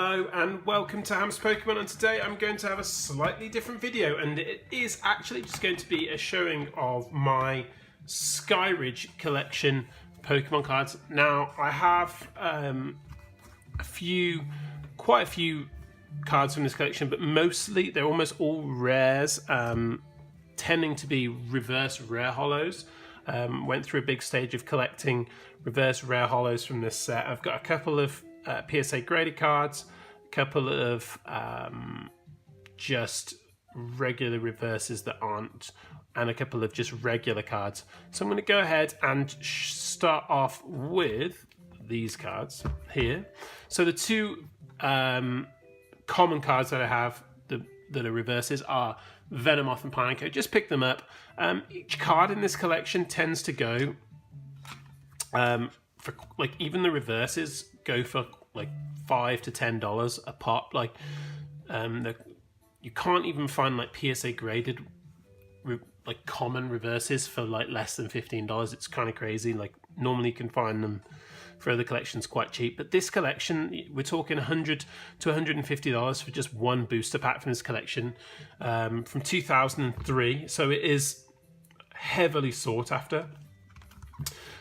Hello and welcome to Ham's Pokemon, and today I'm going to have a slightly different video, and it is actually just going to be a showing of my Skyridge collection Pokemon cards. Now I have quite a few cards from this collection, but mostly they're almost all rares, tending to be reverse rare holos. Went through a big stage of collecting reverse rare holos from this set. I've got a couple of PSA graded cards, a couple of just regular reverses that aren't, and a couple of just regular cards. So I'm going to go ahead and start off with these cards here. So the two common cards that I have that are reverses are Venomoth and Pineco. Just pick them up. Each card in this collection tends to go for, like, even the reverses go for like $5 to $10 a pop. Like, you can't even find like PSA graded like common reverses for like less than $15. It's kind of crazy. Like, normally you can find them for other collections quite cheap, but this collection we're talking $100 to $150 for just one booster pack from this collection, from 2003. So it is heavily sought after.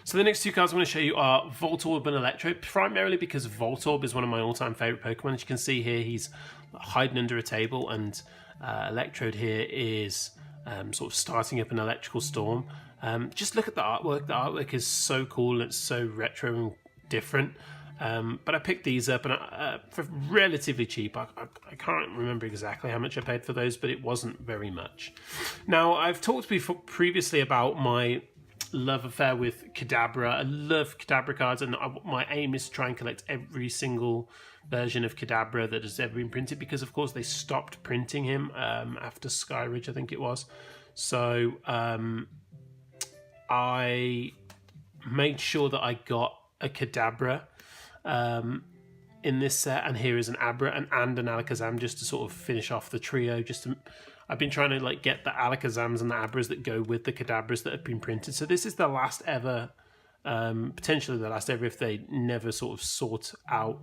So the next two cards I want to show you are Voltorb and Electrode, primarily because Voltorb is one of my all-time favourite Pokemon. As you can see here, he's hiding under a table, and Electrode here is sort of starting up an electrical storm. Just look at the artwork. The artwork is so cool, and it's so retro and different. But I picked these up and for relatively cheap. I can't remember exactly how much I paid for those, but it wasn't very much. Now, I've talked previously about my love affair with Kadabra. I love Kadabra cards, and my aim is to try and collect every single version of Kadabra that has ever been printed, because of course they stopped printing him after Skyridge, I think it was. So I made sure that I got a Kadabra in this set, and here is an Abra and an Alakazam, just to sort of finish off the trio. I've been trying to like get the Alakazams and the Abras that go with the Kadabras that have been printed. So this is the last ever, potentially the last ever, if they never sort of sort out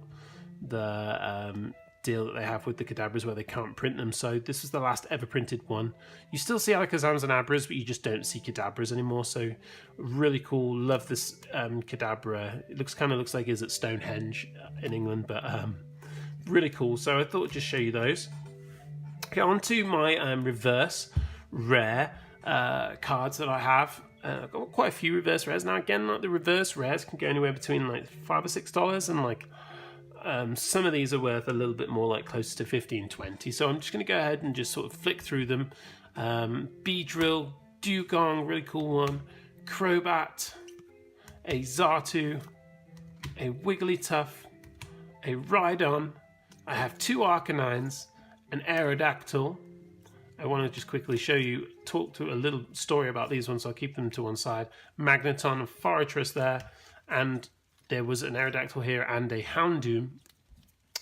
the deal that they have with the Kadabras where they can't print them. So this is the last ever printed one. You still see Alakazams and Abras, but you just don't see Kadabras anymore. So really cool. Love this Kadabra. It looks like it's at Stonehenge in England, but really cool. So I thought I'd just show you those. Okay, on to my reverse rare cards that I have. I've got quite a few reverse rares. Now again, like, the reverse rares can go anywhere between like $5 or $6, and like some of these are worth a little bit more, like closer to $15, $20. So I'm just going to go ahead and just sort of flick through them. Beedrill, Dugong, really cool one. Crobat, a Xatu, a Wigglytuff, a Rhydon. I have two Arcanines, an Aerodactyl. I want to just quickly talk to a little story about these ones, so I'll keep them to one side. Magneton and Forretress there, and there was an Aerodactyl here and a Houndoom.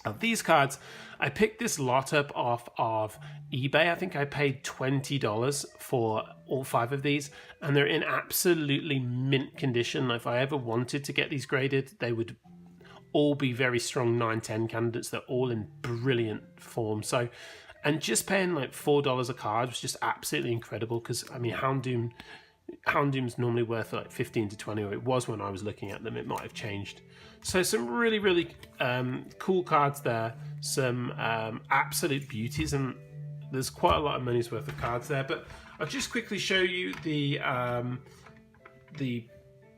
Of these cards, I picked this lot up off of eBay. I think I paid $20 for all 5 of these, and they're in absolutely mint condition. If I ever wanted to get these graded, they would all be very strong 9-10 candidates. They're all in brilliant form. So, and just paying like $4 a card was just absolutely incredible, because I mean, Houndoom's normally worth like 15 to 20, or it was when I was looking at them. It might have changed. So some really, really cool cards there. Some absolute beauties, and there's quite a lot of money's worth of cards there. But I'll just quickly show you the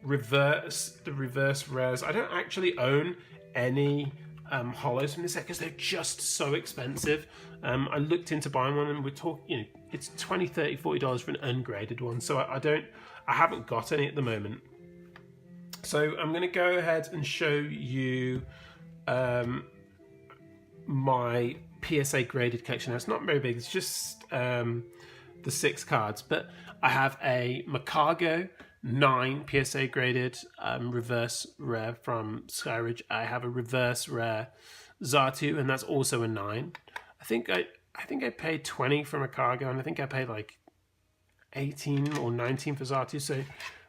reverse rares. I don't actually own any holos from this set because they're just so expensive. I looked into buying one, and we're talking, it's $20, $30, $40 for an ungraded one. So I haven't got any at the moment. So I'm going to go ahead and show you my PSA graded collection. Now, it's not very big. It's just the 6 cards, but I have a Macargo 9 PSA graded reverse rare from Skyridge. I have a reverse rare Xatu, and that's also a 9. I think I paid 20 for Macargo, and I think I paid like 18 or 19 for Xatu. So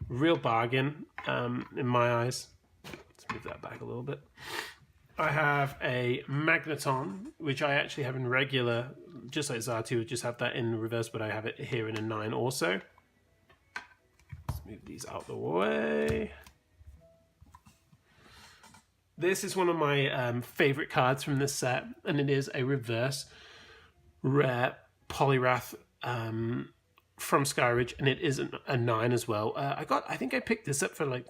real bargain in my eyes. Let's move that back a little bit. I have a Magneton, which I actually have in regular, just like Xatu, just have that in reverse, but I have it here in a 9 also. Let's move these out the way. This is one of my favorite cards from this set, and it is a reverse rare Poliwrath from Skyridge, and it is a 9 as well. I think I picked this up for like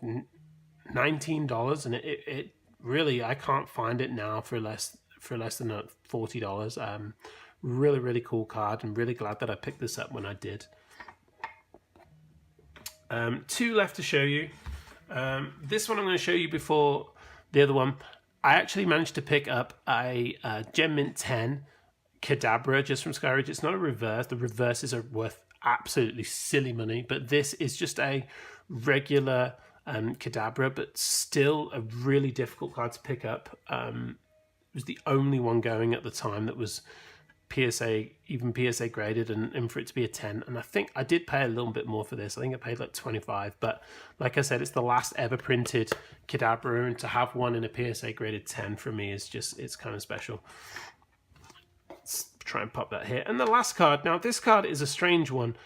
$19, and it really, I can't find it now for less than $40. Really cool card. I'm really glad that I picked this up when I did. 2 left to show you. This one I'm going to show you before the other one. I actually managed to pick up a Gem Mint 10 Kadabra just from Skyridge. It's not a reverse. The reverses are worth absolutely silly money, but this is just a regular Kadabra, but still a really difficult card to pick up. It was the only one going at the time that was PSA graded, and for it to be a 10. And I think I did pay a little bit more for this. I think I paid like 25, but like I said, it's the last ever printed Kadabra, and to have one in a PSA graded 10 for me is just, it's kind of special. Let's try and pop that here. And the last card, now this card is a strange one.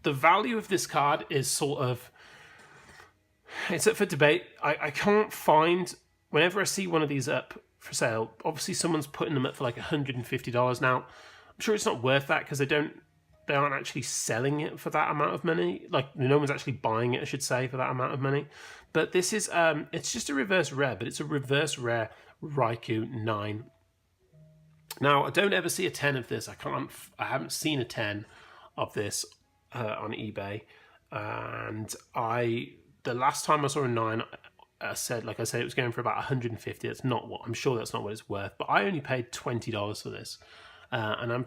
The value of this card is sort of, it's up for debate. I can't find, whenever I see one of these up for sale, obviously someone's putting them up for like $150. Now, I'm sure it's not worth that because they aren't actually selling it for that amount of money. Like, no one's actually buying it, I should say, for that amount of money. But this is, it's just a reverse rare, but it's a reverse rare Raikou 9. Now, I don't ever see a 10 of this. I haven't seen a 10 of this on eBay, and the last time I saw a 9, I said it was going for about 150. That's not what, I'm sure that's not what it's worth, but I only paid $20 for this, and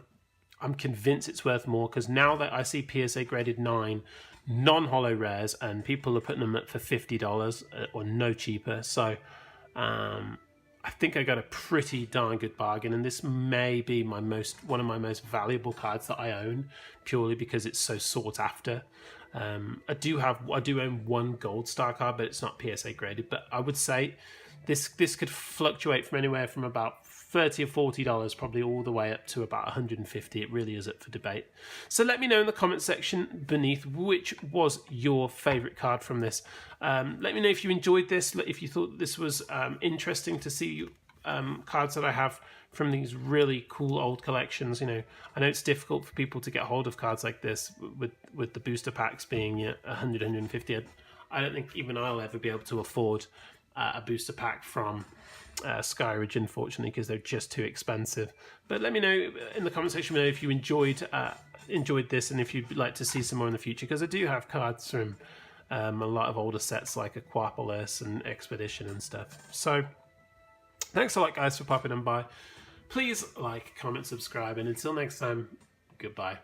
I'm convinced it's worth more, because now that I see PSA graded 9 non-holo rares, and people are putting them up for $50 or no cheaper, so I think I got a pretty darn good bargain, and this may be one of my most valuable cards that I own, purely because it's so sought after. I do own one Gold Star card, but it's not PSA graded. But I would say this could fluctuate from anywhere from about $30 or $40, probably all the way up to about $150. It really is up for debate. So let me know in the comment section beneath which was your favorite card from this. Let me know if you enjoyed this, if you thought this was interesting to see cards that I have from these really cool old collections. You know, I know it's difficult for people to get hold of cards like this with the booster packs being 100, 150. I don't think even I'll ever be able to afford a booster pack from Skyridge, unfortunately, because they're just too expensive. But let me know in the comment section below if you enjoyed this, and if you'd like to see some more in the future, because I do have cards from a lot of older sets like Aquapolis and Expedition and stuff. So thanks a lot, guys, for popping on by. Please like, comment, subscribe, and until next time, goodbye.